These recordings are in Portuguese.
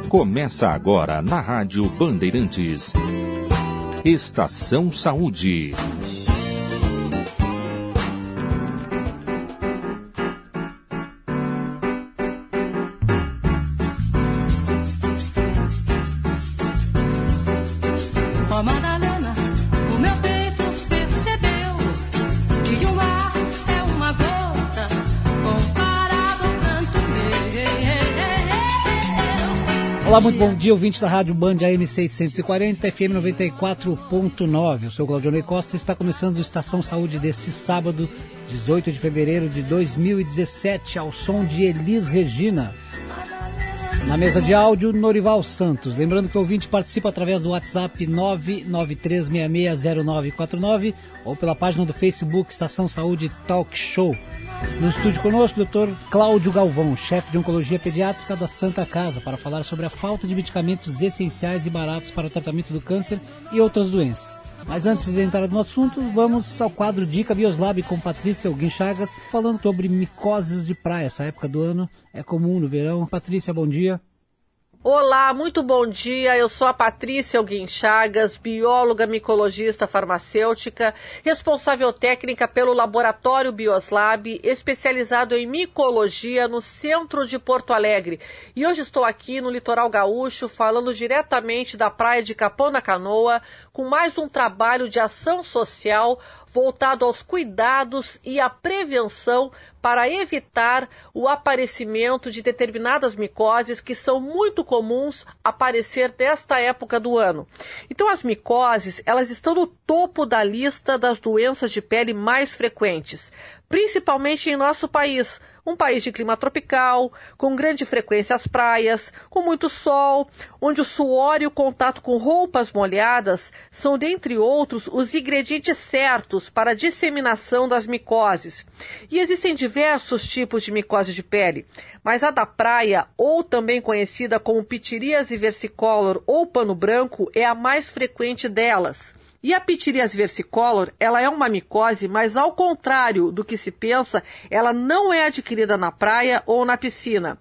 Começa agora na Rádio Bandeirantes. Estação Saúde. Olá, muito bom dia, ouvinte da Rádio Band AM 640, FM 94.9. Eu sou Claudionei Costa e está começando a Estação Saúde deste sábado, 18 de fevereiro de 2017, ao som de Elis Regina. Na mesa de áudio, Norival Santos. Lembrando que o ouvinte participa através do WhatsApp 993660949 ou pela página do Facebook Estação Saúde Talk Show. No estúdio conosco, o Dr. Cláudio Galvão, chefe de Oncologia Pediátrica da Santa Casa, para falar sobre a falta de medicamentos essenciais e baratos para o tratamento do câncer e outras doenças. Mas antes de entrar no assunto, vamos ao quadro Dica Bioslab com Patrícia Alguin Chagas, falando sobre micoses de praia. Essa época do ano é comum no verão. Patrícia, bom dia. Olá, muito bom dia. Eu sou a Patrícia Alguin Chagas, bióloga, micologista, farmacêutica, responsável técnica pelo Laboratório Bioslab, especializado em micologia no centro de Porto Alegre. E hoje estou aqui no Litoral Gaúcho, falando diretamente da praia de Capão da Canoa, com mais um trabalho de ação social voltado aos cuidados e à prevenção para evitar o aparecimento de determinadas micoses que são muito comuns aparecer nesta época do ano. Então as micoses, elas estão no topo da lista das doenças de pele mais frequentes, principalmente em nosso país. Um país de clima tropical, com grande frequência às praias, com muito sol, onde o suor e o contato com roupas molhadas são, dentre outros, os ingredientes certos para a disseminação das micoses. E existem diversos tipos de micose de pele, mas a da praia, ou também conhecida como pitiríase versicolor ou pano branco, é a mais frequente delas. E a pitiríase versicolor, ela é uma micose, mas ao contrário do que se pensa, ela não é adquirida na praia ou na piscina.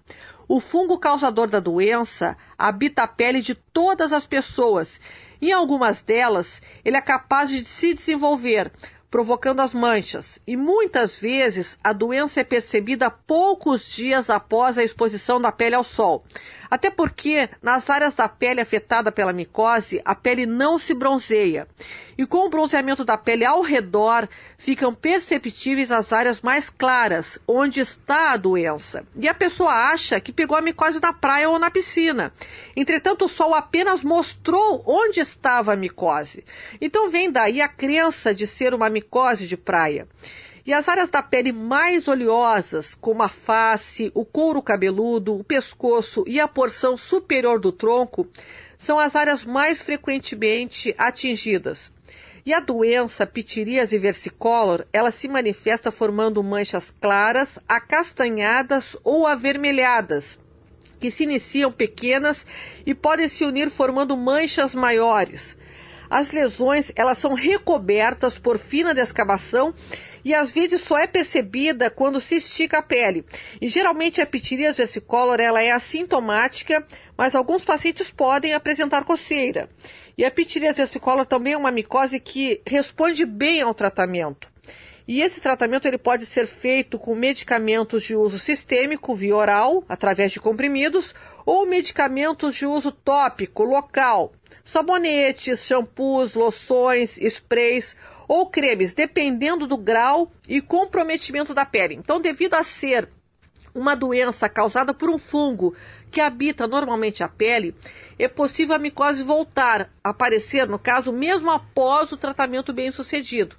O fungo causador da doença habita a pele de todas as pessoas. Em algumas delas, ele é capaz de se desenvolver, provocando as manchas. E muitas vezes, a doença é percebida poucos dias após a exposição da pele ao sol. Até porque, nas áreas da pele afetada pela micose, a pele não se bronzeia. E com o bronzeamento da pele ao redor, ficam perceptíveis as áreas mais claras, onde está a doença. E a pessoa acha que pegou a micose na praia ou na piscina. Entretanto, o sol apenas mostrou onde estava a micose. Então vem daí a crença de ser uma micose de praia. E as áreas da pele mais oleosas, como a face, o couro cabeludo, o pescoço e a porção superior do tronco, são as áreas mais frequentemente atingidas. E a doença pitiríase versicolor, ela se manifesta formando manchas claras, acastanhadas ou avermelhadas, que se iniciam pequenas e podem se unir formando manchas maiores. As lesões, elas são recobertas por fina descamação e às vezes só é percebida quando se estica a pele. E geralmente a pitiríase versicolor, ela é assintomática, mas alguns pacientes podem apresentar coceira. E a pitiríase versicolor também é uma micose que responde bem ao tratamento. E esse tratamento ele pode ser feito com medicamentos de uso sistêmico, via oral, através de comprimidos, ou medicamentos de uso tópico, local, sabonetes, shampoos, loções, sprays ou cremes, dependendo do grau e comprometimento da pele. Então, devido a ser uma doença causada por um fungo que habita normalmente a pele, é possível a micose voltar a aparecer, no caso, mesmo após o tratamento bem sucedido.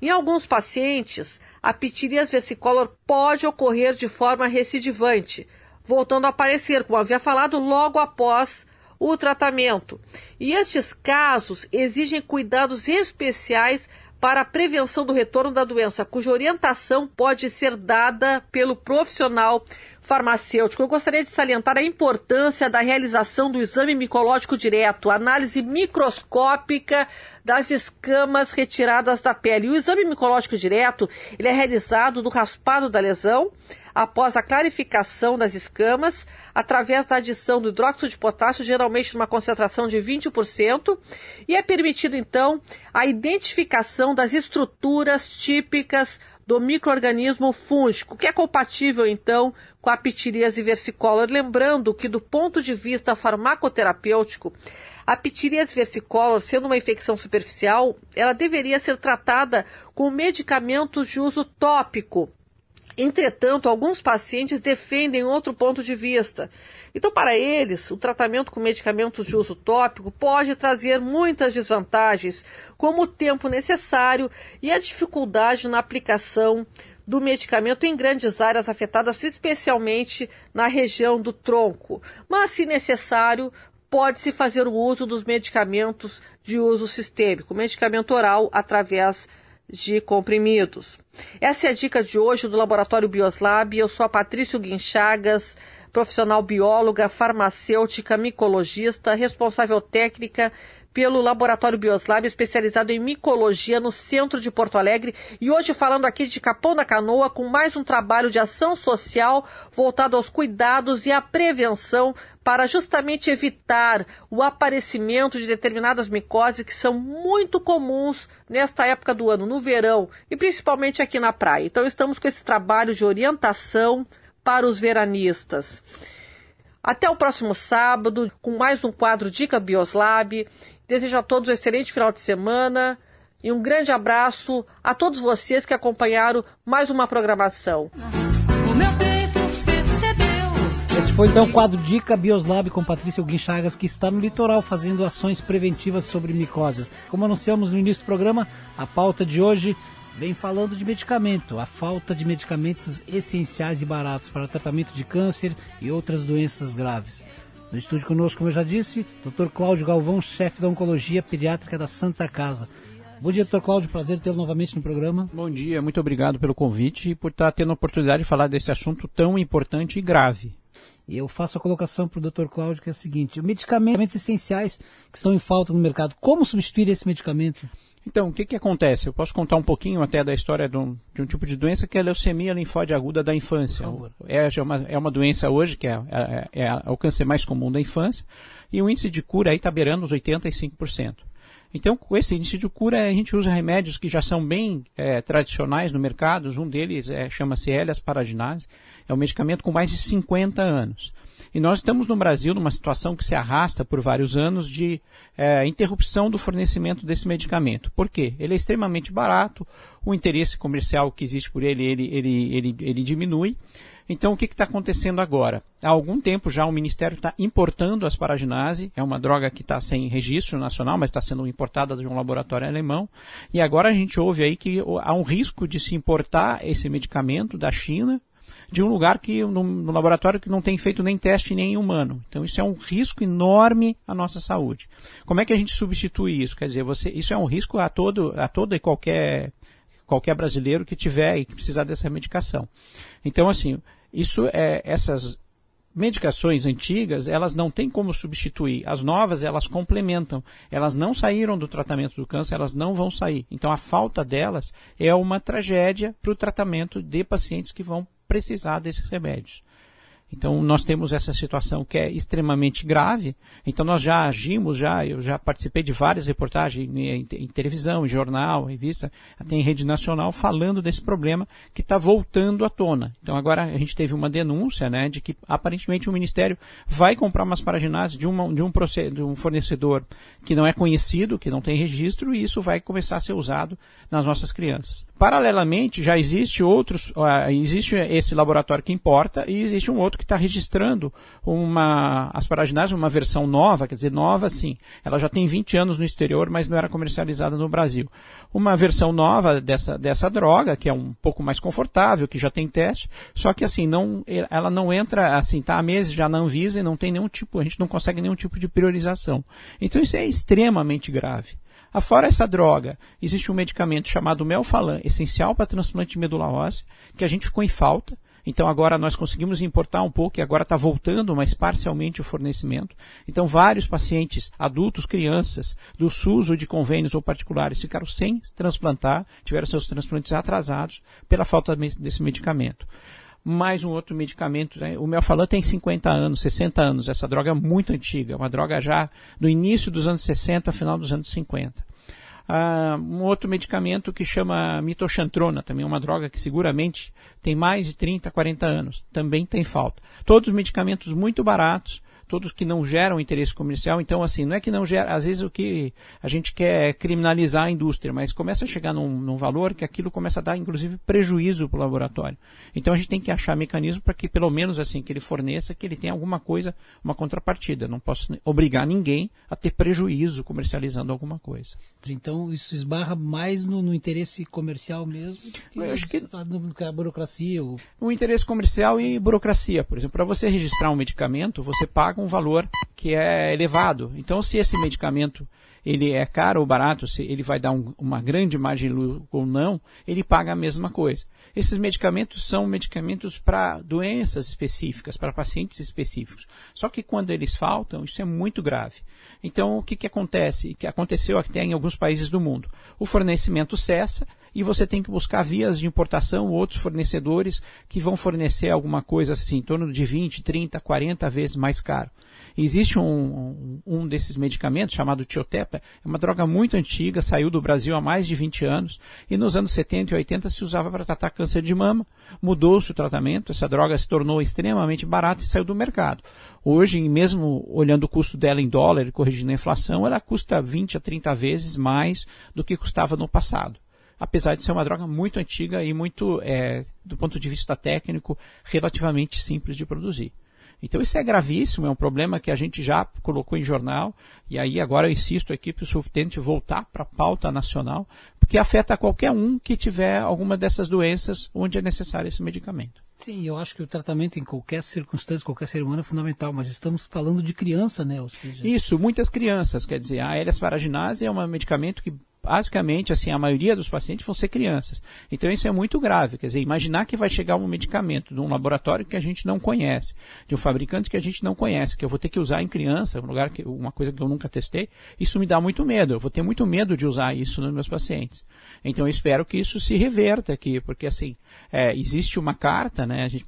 Em alguns pacientes, a pitiríase versicolor pode ocorrer de forma recidivante, voltando a aparecer, como havia falado, logo após o tratamento. E estes casos exigem cuidados especiais para a prevenção do retorno da doença, cuja orientação pode ser dada pelo profissional farmacêutico. Eu gostaria de salientar a importância da realização do exame micológico direto, análise microscópica das escamas retiradas da pele. E o exame micológico direto, ele é realizado do raspado da lesão, após a clarificação das escamas, através da adição do hidróxido de potássio, geralmente numa concentração de 20%, e é permitido, então, a identificação das estruturas típicas do micro-organismo fúngico, que é compatível, então, com a pitiríase versicolor. Lembrando que, do ponto de vista farmacoterapêutico, a pitiríase versicolor, sendo uma infecção superficial, ela deveria ser tratada com medicamentos de uso tópico. Entretanto, alguns pacientes defendem outro ponto de vista. Então, para eles, o tratamento com medicamentos de uso tópico pode trazer muitas desvantagens, como o tempo necessário e a dificuldade na aplicação do medicamento em grandes áreas afetadas, especialmente na região do tronco. Mas, se necessário, pode-se fazer o uso dos medicamentos de uso sistêmico, medicamento oral através de comprimidos. Essa é a dica de hoje do Laboratório Bioslab. Eu sou a Patrícia Guinchagas, profissional bióloga, farmacêutica, micologista, responsável técnica pelo Laboratório Bioslab, especializado em micologia no centro de Porto Alegre. E hoje falando aqui de Capão da Canoa, com mais um trabalho de ação social voltado aos cuidados e à prevenção para justamente evitar o aparecimento de determinadas micoses que são muito comuns nesta época do ano, no verão, e principalmente aqui na praia. Então estamos com esse trabalho de orientação para os veranistas. Até o próximo sábado, com mais um quadro Dica Bioslab. Desejo a todos um excelente final de semana e um grande abraço a todos vocês que acompanharam mais uma programação. Este foi então o quadro Dica Bioslab com Patrícia Guinchagas, que está no litoral fazendo ações preventivas sobre micoses. Como anunciamos no início do programa, a pauta de hoje vem falando de medicamento, a falta de medicamentos essenciais e baratos para o tratamento de câncer e outras doenças graves. No estúdio conosco, como eu já disse, Dr. Cláudio Galvão, chefe da Oncologia Pediátrica da Santa Casa. Bom dia, Dr. Cláudio, prazer tê-lo novamente no programa. Bom dia, muito obrigado pelo convite e por estar tendo a oportunidade de falar desse assunto tão importante e grave. Eu faço a colocação para o Dr. Cláudio, que é a seguinte: medicamentos essenciais que estão em falta no mercado, como substituir esse medicamento? Então, o que acontece? Eu posso contar um pouquinho até da história de um tipo de doença que é a leucemia linfóide aguda da infância. É uma doença hoje que é o câncer mais comum da infância e o índice de cura aí está beirando os 85%. Então, com esse índice de cura, a gente usa remédios que já são bem tradicionais no mercado. Um deles chama-se L-asparaginase, é um medicamento com mais de 50 anos. E nós estamos no Brasil numa situação que se arrasta por vários anos de interrupção do fornecimento desse medicamento. Por quê? Ele é extremamente barato, o interesse comercial que existe por ele diminui. Então, o que está acontecendo agora? Há algum tempo já o Ministério está importando a asparaginase, é uma droga que está sem registro nacional, mas está sendo importada de um laboratório alemão, e agora a gente ouve aí que há um risco de se importar esse medicamento da China, de um lugar no laboratório que não tem feito nem teste nem em humano. Então isso é um risco enorme à nossa saúde. Como é que a gente substitui isso? Quer dizer, isso é um risco a todo e qualquer brasileiro que tiver e que precisar dessa medicação. Então, assim, essas medicações antigas, elas não têm como substituir. As novas, elas complementam. Elas não saíram do tratamento do câncer, elas não vão sair. Então, a falta delas é uma tragédia para o tratamento de pacientes que vão precisar desses remédios. Então, nós temos essa situação que é extremamente grave. Então, nós já agimos, eu já participei de várias reportagens em televisão, em jornal, revista, até em rede nacional, falando desse problema que está voltando à tona. Então, agora a gente teve uma denúncia, né, de que aparentemente o Ministério vai comprar uma asparaginase de um fornecedor que não é conhecido, que não tem registro, e isso vai começar a ser usado nas nossas crianças. Paralelamente, já existe esse laboratório que importa e existe um outro que está registrando uma asparaginase, uma versão nova, quer dizer, nova sim, ela já tem 20 anos no exterior, mas não era comercializada no Brasil. Uma versão nova dessa droga, que é um pouco mais confortável, que já tem teste, só que assim, ela não entra, assim, está há meses já na Anvisa e não tem nenhum tipo, a gente não consegue nenhum tipo de priorização. Então isso é extremamente grave. Afora essa droga, existe um medicamento chamado Melphalan, essencial para transplante de medula óssea, que a gente ficou em falta. Então agora nós conseguimos importar um pouco e agora está voltando, mas parcialmente, o fornecimento. Então vários pacientes, adultos, crianças, do SUS ou de convênios ou particulares, ficaram sem transplantar, tiveram seus transplantes atrasados pela falta desse medicamento. Mais um outro medicamento, né? O Melphalan tem 50 anos, 60 anos, essa droga é muito antiga, uma droga já do início dos anos 60, final dos anos 50. Um outro medicamento que chama mitoxantrona, também é uma droga que seguramente tem mais de 30, 40 anos, também tem falta. Todos medicamentos muito baratos, todos que não geram interesse comercial. Então, assim, não é que não gera, às vezes o que a gente quer é criminalizar a indústria, mas começa a chegar num valor que aquilo começa a dar, inclusive, prejuízo para o laboratório. Então, a gente tem que achar mecanismo para que, pelo menos, assim, que ele forneça, que ele tenha alguma coisa, uma contrapartida. Não posso obrigar ninguém a ter prejuízo comercializando alguma coisa. Então, isso esbarra mais no interesse comercial mesmo, Eu acho que a burocracia. O interesse comercial e burocracia. Por exemplo, para você registrar um medicamento, você paga um valor que é elevado. Então, se esse medicamento ele é caro ou barato, se ele vai dar uma grande margem de lucro ou não, ele paga a mesma coisa. Esses medicamentos são medicamentos para doenças específicas, para pacientes específicos. Só que quando eles faltam, isso é muito grave. Então, o que acontece? Que aconteceu até em alguns países do mundo. O fornecimento cessa e você tem que buscar vias de importação, outros fornecedores que vão fornecer alguma coisa assim, em torno de 20, 30, 40 vezes mais caro. Existe um desses medicamentos chamado Tiotepa, é uma droga muito antiga, saiu do Brasil há mais de 20 anos, e nos anos 70 e 80 se usava para tratar câncer de mama, mudou-se o tratamento, essa droga se tornou extremamente barata e saiu do mercado. Hoje, mesmo olhando o custo dela em dólar e corrigindo a inflação, ela custa 20 a 30 vezes mais do que custava no passado. Apesar de ser uma droga muito antiga e muito, do ponto de vista técnico, relativamente simples de produzir. Então isso é gravíssimo, é um problema que a gente já colocou em jornal, e aí agora eu insisto aqui para o senhor tente voltar para a pauta nacional, porque afeta qualquer um que tiver alguma dessas doenças onde é necessário esse medicamento. Sim, eu acho que o tratamento em qualquer circunstância, qualquer ser humano é fundamental, mas estamos falando de criança, né? Ou seja... Isso, muitas crianças, quer dizer, a L-asparaginase é um medicamento que basicamente, assim, a maioria dos pacientes vão ser crianças. Então isso é muito grave, quer dizer, imaginar que vai chegar um medicamento de um laboratório que a gente não conhece, de um fabricante que a gente não conhece, que eu vou ter que usar em criança, um lugar uma coisa que eu nunca testei, isso me dá muito medo, eu vou ter muito medo de usar isso nos meus pacientes. Então eu espero que isso se reverta aqui, porque assim, existe uma carta, né, a gente,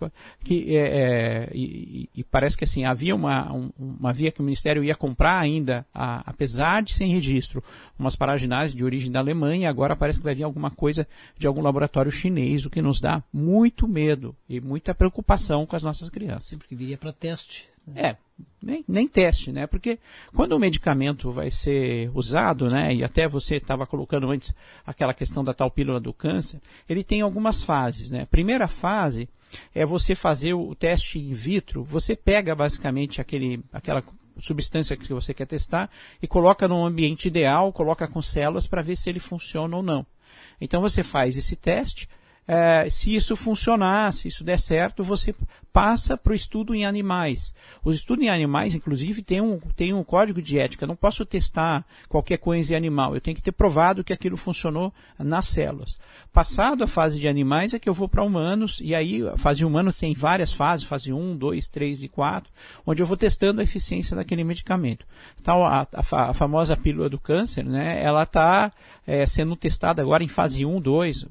e parece que assim, havia uma via que o Ministério ia comprar ainda, apesar de sem registro, umas paraginases de origem da Alemanha, agora parece que vai vir alguma coisa de algum laboratório chinês, o que nos dá muito medo e muita preocupação com as nossas crianças. Sempre que viria para teste. Nem teste, né? Porque quando o medicamento vai ser usado, né? E até você estava colocando antes aquela questão da tal pílula do câncer, ele tem algumas fases, né? Primeira fase é você fazer o teste in vitro, você pega basicamente aquela substância que você quer testar e coloca num ambiente ideal, coloca com células para ver se ele funciona ou não. Então você faz esse teste, se isso funcionar, se isso der certo, você passa para o estudo em animais. Os estudos em animais, inclusive, tem um código de ética. Eu não posso testar qualquer coisa em animal. Eu tenho que ter provado que aquilo funcionou nas células. Passado a fase de animais é que eu vou para humanos, e aí a fase humana tem várias fases, fase 1, 2, 3 e 4, onde eu vou testando a eficiência daquele medicamento. Então, a famosa pílula do câncer, né, ela está sendo testada agora em fase 1, 2,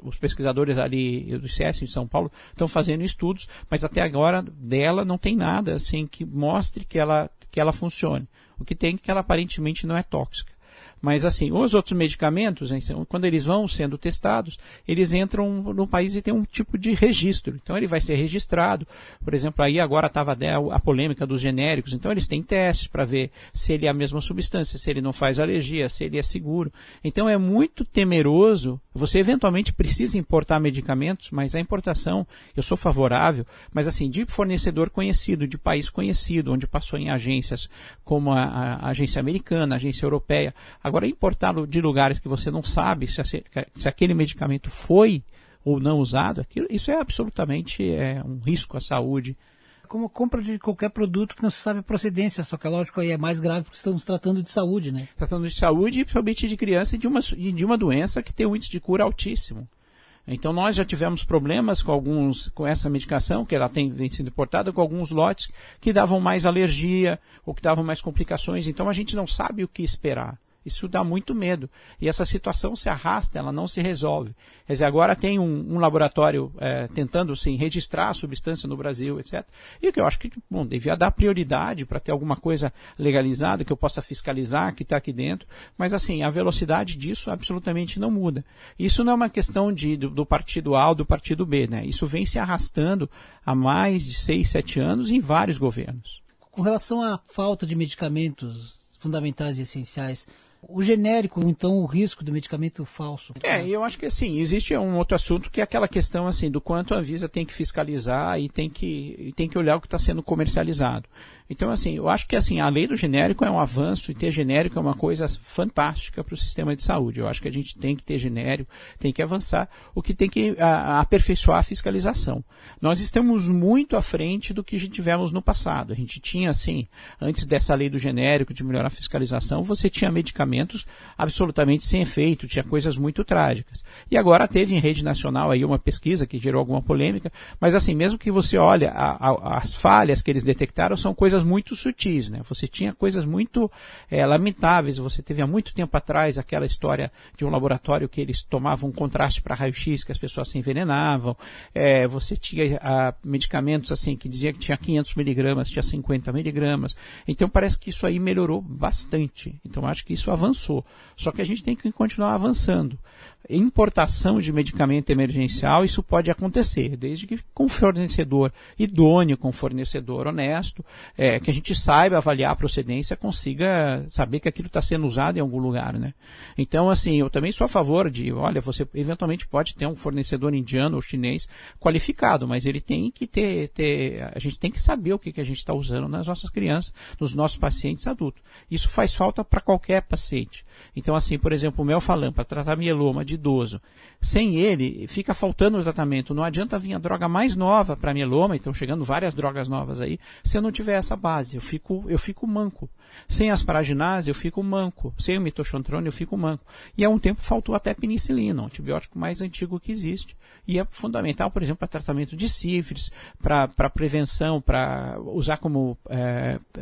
os pesquisadores ali do ICES de São Paulo estão fazendo estudos, mas até agora dela não tem nada assim que mostre que ela funcione. O que tem é que ela aparentemente não é tóxica. Mas assim, os outros medicamentos, quando eles vão sendo testados, eles entram no país e tem um tipo de registro. Então ele vai ser registrado. Por exemplo, aí agora estava a polêmica dos genéricos. Então eles têm testes para ver se ele é a mesma substância, se ele não faz alergia, se ele é seguro. Então é muito temeroso. Você eventualmente precisa importar medicamentos, mas a importação, eu sou favorável, mas assim, de fornecedor conhecido, de país conhecido, onde passou em agências como a agência americana, a agência europeia. Agora, importá-lo de lugares que você não sabe se aquele medicamento foi ou não usado, isso é absolutamente um risco à saúde. Como a compra de qualquer produto que não se sabe a procedência, só que é lógico aí é mais grave porque estamos tratando de saúde, né? Tratando de saúde e principalmente de criança e de uma doença que tem um índice de cura altíssimo. Então nós já tivemos problemas com essa medicação, que ela vem sendo importada, com alguns lotes que davam mais alergia ou que davam mais complicações. Então a gente não sabe o que esperar. Isso dá muito medo. E essa situação se arrasta, ela não se resolve. Quer dizer, agora tem um laboratório tentando assim, registrar a substância no Brasil, etc. E o que eu acho que devia dar prioridade para ter alguma coisa legalizada, que eu possa fiscalizar, que está aqui dentro. Mas assim, a velocidade disso absolutamente não muda. Isso não é uma questão do partido A ou do partido B, né? Isso vem se arrastando há mais de 6, 7 anos em vários governos. Com relação à falta de medicamentos fundamentais e essenciais, o genérico, então, o risco do medicamento falso. Eu acho que assim, existe um outro assunto que é aquela questão assim, do quanto a Anvisa tem que fiscalizar e tem que olhar o que está sendo comercializado. Então, assim, eu acho que assim, a lei do genérico é um avanço e ter genérico é uma coisa fantástica para o sistema de saúde. Eu acho que a gente tem que ter genérico, tem que avançar, o que tem que aperfeiçoar a fiscalização. Nós estamos muito à frente do que a gente tivemos no passado. A gente tinha, assim, antes dessa lei do genérico, de melhorar a fiscalização, você tinha medicamentos absolutamente sem efeito, tinha coisas muito trágicas. E agora teve em rede nacional aí uma pesquisa que gerou alguma polêmica, mas assim, mesmo que você olhe as falhas que eles detectaram, são coisas muito sutis, né? Você tinha coisas muito lamentáveis. Você teve há muito tempo atrás aquela história de um laboratório que eles tomavam um contraste para raio-x, que as pessoas se envenenavam. Você tinha medicamentos assim que dizia que tinha 500 miligramas, tinha 50 miligramas. Então parece que isso aí melhorou bastante. Então acho que isso avançou. Só que a gente tem que continuar avançando. Importação de medicamento emergencial, isso pode acontecer, desde que com fornecedor idôneo, com fornecedor honesto, que a gente saiba avaliar a procedência, consiga saber que aquilo está sendo usado em algum lugar, né? Então, assim, eu também sou a favor de, olha, você eventualmente pode ter um fornecedor indiano ou chinês qualificado, mas ele tem que a gente tem que saber o que a gente está usando nas nossas crianças, nos nossos pacientes adultos. Isso faz falta para qualquer paciente. Então, assim, por exemplo, o Melphalan, para tratar mieloma de idoso, sem ele, fica faltando o tratamento. Não adianta vir a droga mais nova para mieloma, então chegando várias drogas novas aí, se eu não tiver essa base, eu fico manco. Sem asparaginase, eu fico manco. Sem o mitoxantrone, eu fico manco. E há um tempo faltou até penicilina, o antibiótico mais antigo que existe. E é fundamental, por exemplo, para tratamento de sífilis, para prevenção, para usar como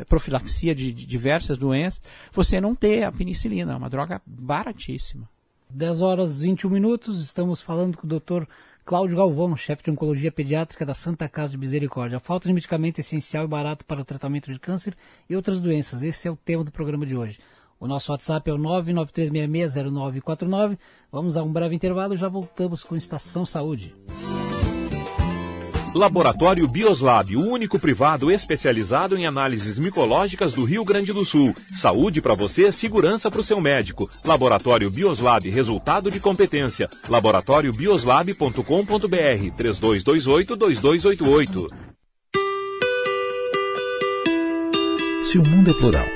profilaxia de diversas doenças, você não ter a penicilina, é uma droga baratíssima. 10h21, estamos falando com o Dr. Cláudio Galvão, chefe de Oncologia Pediátrica da Santa Casa de Misericórdia. A falta de medicamento essencial e barato para o tratamento de câncer e outras doenças. Esse é o tema do programa de hoje. O nosso WhatsApp é o 993660949. Vamos a um breve intervalo e já voltamos com Estação Saúde. Laboratório Bioslab, o único privado especializado em análises micológicas do Rio Grande do Sul. Saúde para você, segurança para o seu médico. Laboratório Bioslab, resultado de competência. laboratóriobioslab.com.br 3228-2288. Se o mundo é plural,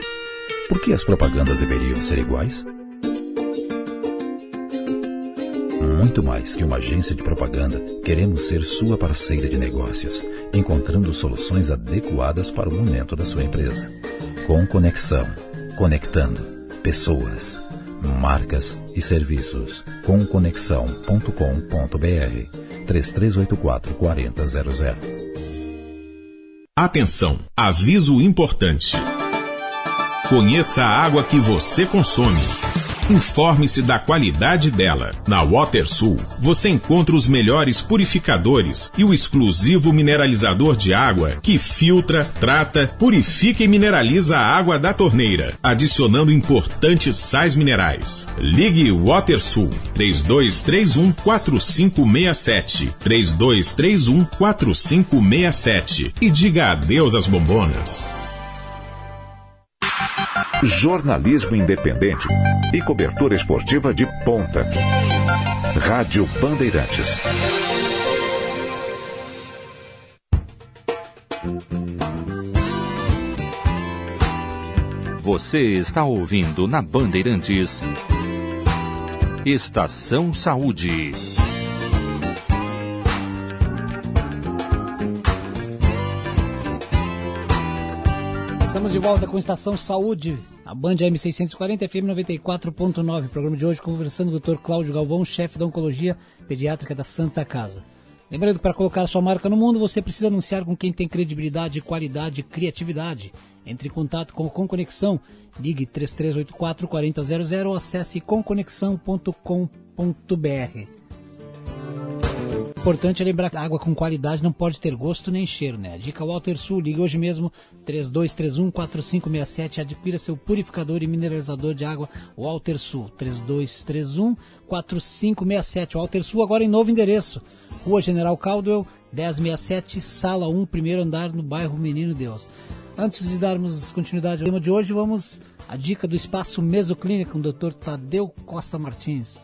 por que as propagandas deveriam ser iguais? Muito mais que uma agência de propaganda, queremos ser sua parceira de negócios, encontrando soluções adequadas para o momento da sua empresa. Com conexão, conectando pessoas, marcas e serviços. Comconexão.com.br 3384-4000. Atenção, aviso importante. Conheça a água que você consome. Informe-se da qualidade dela. Na WaterSul, você encontra os melhores purificadores e o exclusivo mineralizador de água que filtra, trata, purifica e mineraliza a água da torneira, adicionando importantes sais minerais. Ligue WaterSul 3231-4567 3231-4567 e diga adeus às bombonas. Jornalismo independente e cobertura esportiva de ponta. Rádio Bandeirantes. Você está ouvindo na Bandeirantes Estação Saúde. Estamos de volta com a Estação Saúde, a Band AM640 FM 94.9. Programa de hoje conversando com o Dr. Cláudio Galvão, chefe da Oncologia Pediátrica da Santa Casa. Lembrando que para colocar sua marca no mundo, você precisa anunciar com quem tem credibilidade, qualidade e criatividade. Entre em contato com o Conconexão, ligue 3384-4000 ou acesse conconexão.com.br. Importante é lembrar que a água com qualidade não pode ter gosto nem cheiro, né? A dica Walter Sul, ligue hoje mesmo 3231-4567 e adquira seu purificador e mineralizador de água Walter Sul, 3231-4567. Walter Sul agora em novo endereço, Rua General Caldwell, 1067, Sala 1, primeiro andar, no bairro Menino Deus. Antes de darmos continuidade ao tema de hoje, vamos à dica do Espaço Mesoclínica com o Dr. Tadeu Costa Martins.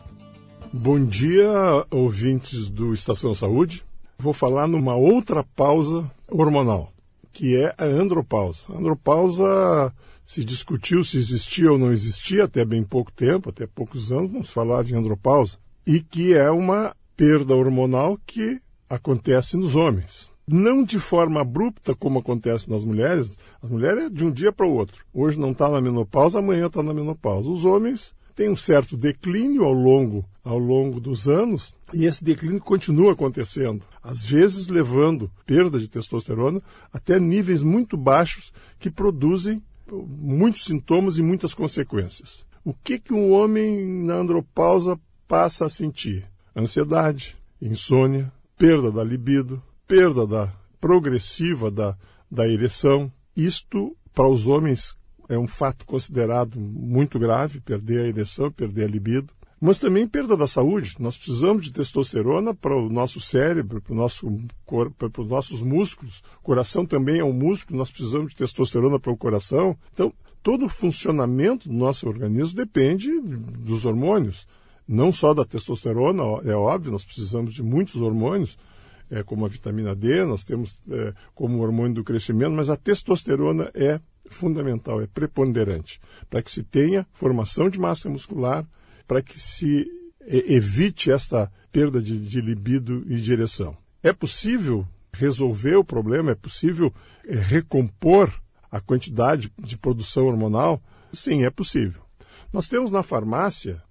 Bom dia, ouvintes do Estação Saúde. Vou falar numa outra pausa hormonal, que é a andropausa. A andropausa se discutiu se existia ou não existia até bem pouco tempo, até poucos anos, não se falava em andropausa, e que é uma perda hormonal que acontece nos homens. Não de forma abrupta, como acontece nas mulheres. As mulheres é de um dia para o outro. Hoje não está na menopausa, amanhã está na menopausa. Os homens têm um certo declínio ao longo dos anos, e esse declínio continua acontecendo, às vezes levando perda de testosterona até níveis muito baixos que produzem muitos sintomas e muitas consequências. O que um homem na andropausa passa a sentir? Ansiedade, insônia, perda da libido, perda progressiva da ereção. Isto, para os homens, é um fato considerado muito grave, perder a ereção, perder a libido. Mas também perda da saúde. Nós precisamos de testosterona para o nosso cérebro, para os nossos músculos. O coração também é um músculo, nós precisamos de testosterona para o coração. Então, todo o funcionamento do nosso organismo depende dos hormônios. Não só da testosterona, é óbvio, nós precisamos de muitos hormônios, como a vitamina D, nós temos como hormônio do crescimento, mas a testosterona é fundamental, é preponderante, para que se tenha formação de massa muscular, para que se evite esta perda de libido e de ereção. É possível resolver o problema? É possível recompor a quantidade de produção hormonal? Sim, é possível. Nós temos nas farmácias,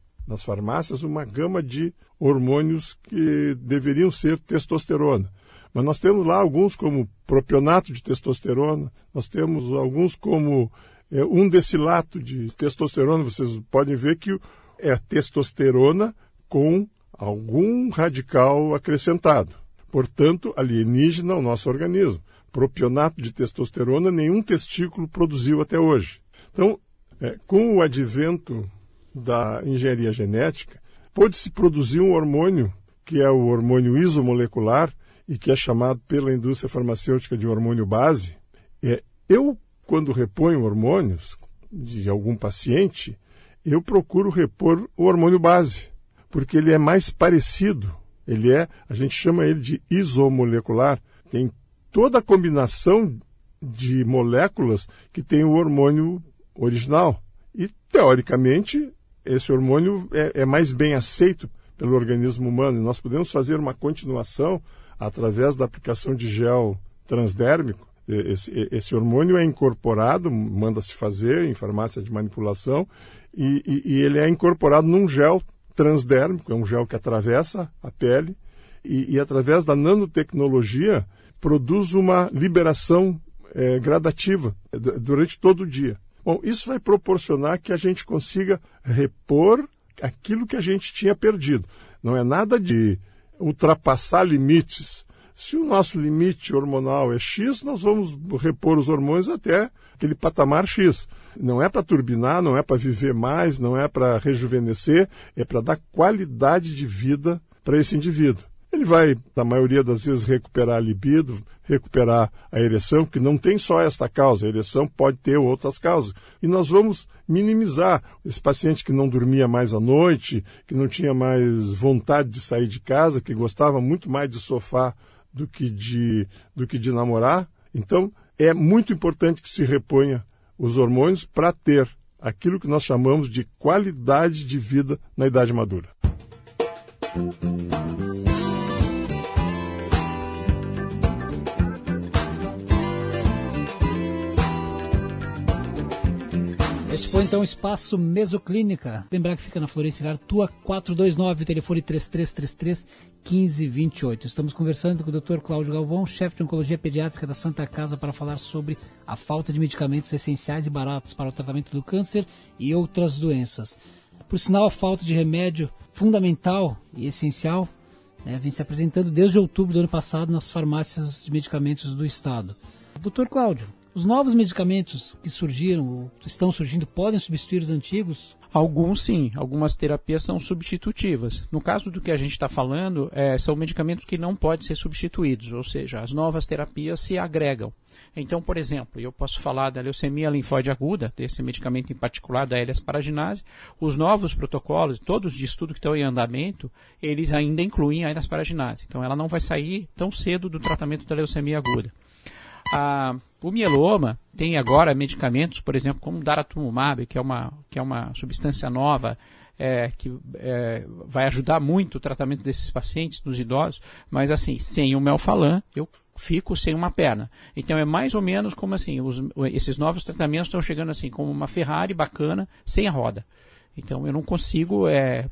uma gama de hormônios que deveriam ser testosterona. Mas nós temos lá alguns como propionato de testosterona, nós temos alguns como undecilato de testosterona. Vocês podem ver que é testosterona com algum radical acrescentado. Portanto, alienígena ao nosso organismo. Propionato de testosterona nenhum testículo produziu até hoje. Então, com o advento da engenharia genética, pôde-se produzir um hormônio, que é o hormônio isomolecular, e que é chamado pela indústria farmacêutica de hormônio base. Eu, quando reponho hormônios de algum paciente, eu procuro repor o hormônio base, porque ele é mais parecido. A gente chama ele de isomolecular. Tem toda a combinação de moléculas que tem o hormônio original. E, teoricamente, esse hormônio é mais bem aceito pelo organismo humano. E nós podemos fazer uma continuação através da aplicação de gel transdérmico. Esse hormônio é incorporado, manda-se fazer em farmácia de manipulação, e ele é incorporado num gel transdérmico, é um gel que atravessa a pele, e através da nanotecnologia produz uma liberação gradativa durante todo o dia. Bom, isso vai proporcionar que a gente consiga repor aquilo que a gente tinha perdido. Não é nada de ultrapassar limites. Se o nosso limite hormonal é X, nós vamos repor os hormônios até aquele patamar X. Não é para turbinar, não é para viver mais, não é para rejuvenescer, é para dar qualidade de vida para esse indivíduo. Ele vai, na maioria das vezes, recuperar a libido, recuperar a ereção, porque não tem só esta causa, a ereção pode ter outras causas. E nós vamos minimizar esse paciente que não dormia mais à noite, que não tinha mais vontade de sair de casa, que gostava muito mais de sofá do que de namorar. Então, é muito importante que se reponha os hormônios para ter aquilo que nós chamamos de qualidade de vida na idade madura. Foi então o Espaço Mesoclínica. Lembrar que fica na Florêncio Gartua, 429, telefone 3333-1528. Estamos conversando com o Dr. Cláudio Galvão, chefe de Oncologia Pediátrica da Santa Casa, para falar sobre a falta de medicamentos essenciais e baratos para o tratamento do câncer e outras doenças. Por sinal, a falta de remédio fundamental e essencial, né, vem se apresentando desde outubro do ano passado nas farmácias de medicamentos do Estado. Dr. Cláudio, os novos medicamentos que surgiram, ou estão surgindo, podem substituir os antigos? Alguns sim, algumas terapias são substitutivas. No caso do que a gente está falando, são medicamentos que não podem ser substituídos, ou seja, as novas terapias se agregam. Então, por exemplo, eu posso falar da leucemia linfóide aguda, desse medicamento em particular, da L-asparaginase. Os novos protocolos, todos de estudo que estão em andamento, eles ainda incluem a L-asparaginase. Então, ela não vai sair tão cedo do tratamento da leucemia aguda. O mieloma tem agora medicamentos, por exemplo, como o daratumumab, que é uma substância nova, que vai ajudar muito o tratamento desses pacientes, dos idosos, mas assim, sem o melphalan, eu fico sem uma perna. Então é mais ou menos como assim, esses novos tratamentos estão chegando assim, como uma Ferrari bacana, sem a roda. Então eu não consigo,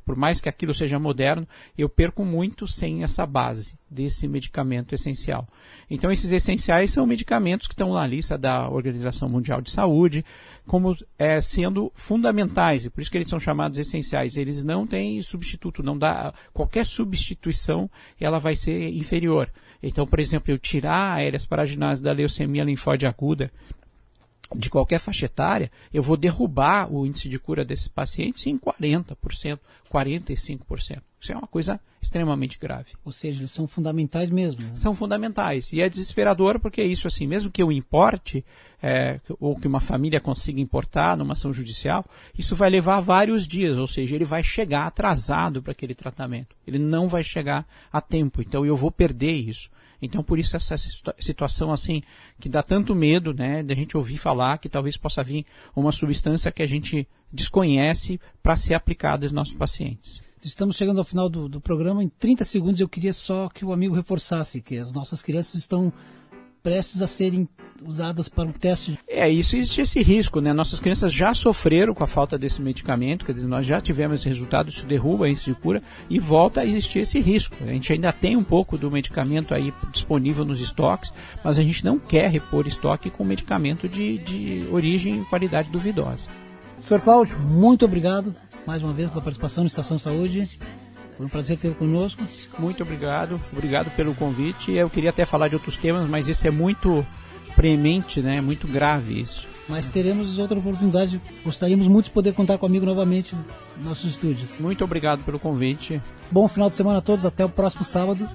por mais que aquilo seja moderno, eu perco muito sem essa base desse medicamento essencial. Então esses essenciais são medicamentos que estão na lista da Organização Mundial de Saúde como sendo fundamentais, e por isso que eles são chamados essenciais. Eles não têm substituto, não dá qualquer substituição, ela vai ser inferior. Então, por exemplo, eu tirar a L-asparaginase da leucemia linfóide aguda de qualquer faixa etária, eu vou derrubar o índice de cura desses pacientes em 40%, 45%. Isso é uma coisa extremamente grave. Ou seja, eles são fundamentais mesmo, né? São fundamentais. E é desesperador porque isso, assim, mesmo que eu importe, ou que uma família consiga importar numa ação judicial, isso vai levar vários dias, ou seja, ele vai chegar atrasado para aquele tratamento. Ele não vai chegar a tempo, então eu vou perder isso. Então, por isso, essa situação assim, que dá tanto medo, né, de a gente ouvir falar que talvez possa vir uma substância que a gente desconhece para ser aplicada aos nossos pacientes. Estamos chegando ao final do programa. Em 30 segundos eu queria só que o amigo reforçasse que as nossas crianças estão prestes a serem usadas para um teste. Isso existe esse risco, né? Nossas crianças já sofreram com a falta desse medicamento, quer dizer, nós já tivemos esse resultado, isso derruba a índice de cura e volta a existir esse risco. A gente ainda tem um pouco do medicamento aí disponível nos estoques, mas a gente não quer repor estoque com medicamento de origem e qualidade duvidosa. Sr. Cláudio, muito obrigado mais uma vez pela participação no Estação Saúde. Foi um prazer tê-lo conosco. Muito obrigado pelo convite. Eu queria até falar de outros temas, mas esse é muito premente, né? Muito grave isso. Mas teremos outra oportunidade. Gostaríamos muito de poder contar comigo novamente nos nossos estúdios. Muito obrigado pelo convite. Bom final de semana a todos. Até o próximo sábado.